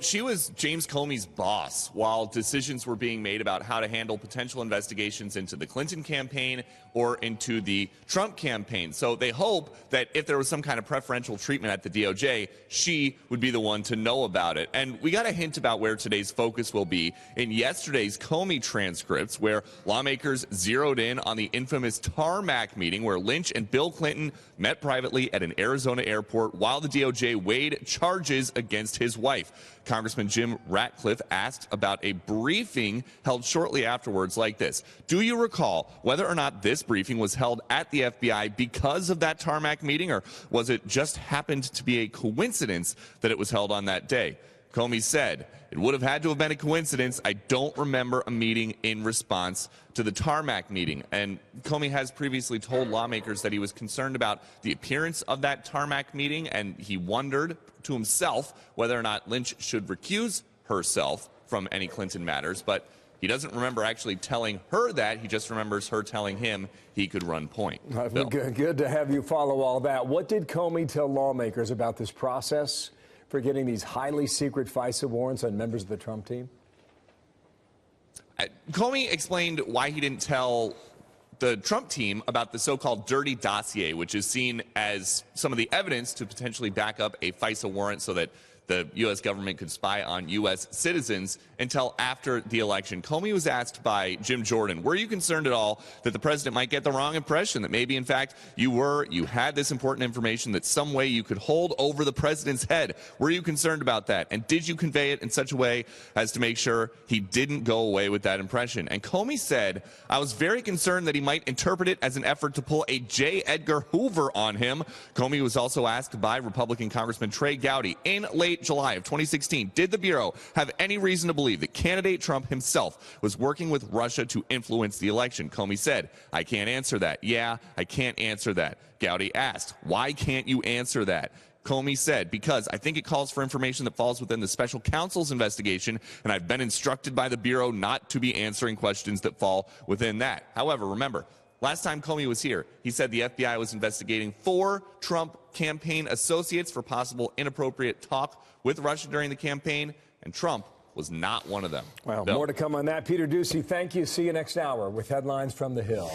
She was James Comey's boss while decisions were being made about how to handle potential investigations into the Clinton campaign or into the Trump campaign. So they hope that if there was some kind of preferential treatment at the DOJ, she would be the one to know about it. And we got a hint about where today's focus will be in yesterday's Comey transcripts, where lawmakers zeroed in on the infamous tarmac meeting where Lynch and Bill Clinton met privately at an Arizona airport while the DOJ weighed charges against his wife. Congressman Jim Ratcliffe asked about a briefing held shortly afterwards like this. Do you recall whether or not this briefing was held at the FBI because of that tarmac meeting, or was it just happened to be a coincidence that it was held on that day? Comey said, it would have had to have been a coincidence. I don't remember a meeting in response to the tarmac meeting. And Comey has previously told lawmakers that he was concerned about the appearance of that tarmac meeting, and he wondered to himself whether or not Lynch should recuse herself from any Clinton matters. But he doesn't remember actually telling her that. He just remembers her telling him he could run point. Good to have you follow all that. What did Comey tell lawmakers about this process for getting these highly secret FISA warrants on members of the Trump team? Comey explained why he didn't tell the Trump team about the so-called dirty dossier, which is seen as some of the evidence to potentially back up a FISA warrant so that the U.S. government could spy on U.S. citizens until after the election. Comey was asked by Jim Jordan, were you concerned at all that the president might get the wrong impression, that maybe, in fact, you had this important information that some way you could hold over the president's head? Were you concerned about that? And did you convey it in such a way as to make sure he didn't go away with that impression? And Comey said, I was very concerned that he might interpret it as an effort to pull a J. Edgar Hoover on him. Comey was also asked by Republican Congressman Trey Gowdy in late July of 2016, did the Bureau have any reason to believe that candidate Trump himself was working with Russia to influence the election? Comey said, I can't answer that. Yeah, I can't answer that. Gowdy asked, why can't you answer that? Comey said, because I think it calls for information that falls within the special counsel's investigation, and I've been instructed by the Bureau not to be answering questions that fall within that. However, remember, last time Comey was here, he said the FBI was investigating 4 Trump campaign associates for possible inappropriate talk with Russia during the campaign, and Trump was not one of them. Well, more to come on that. Peter Doocy, thank you. See you next hour with headlines from the Hill.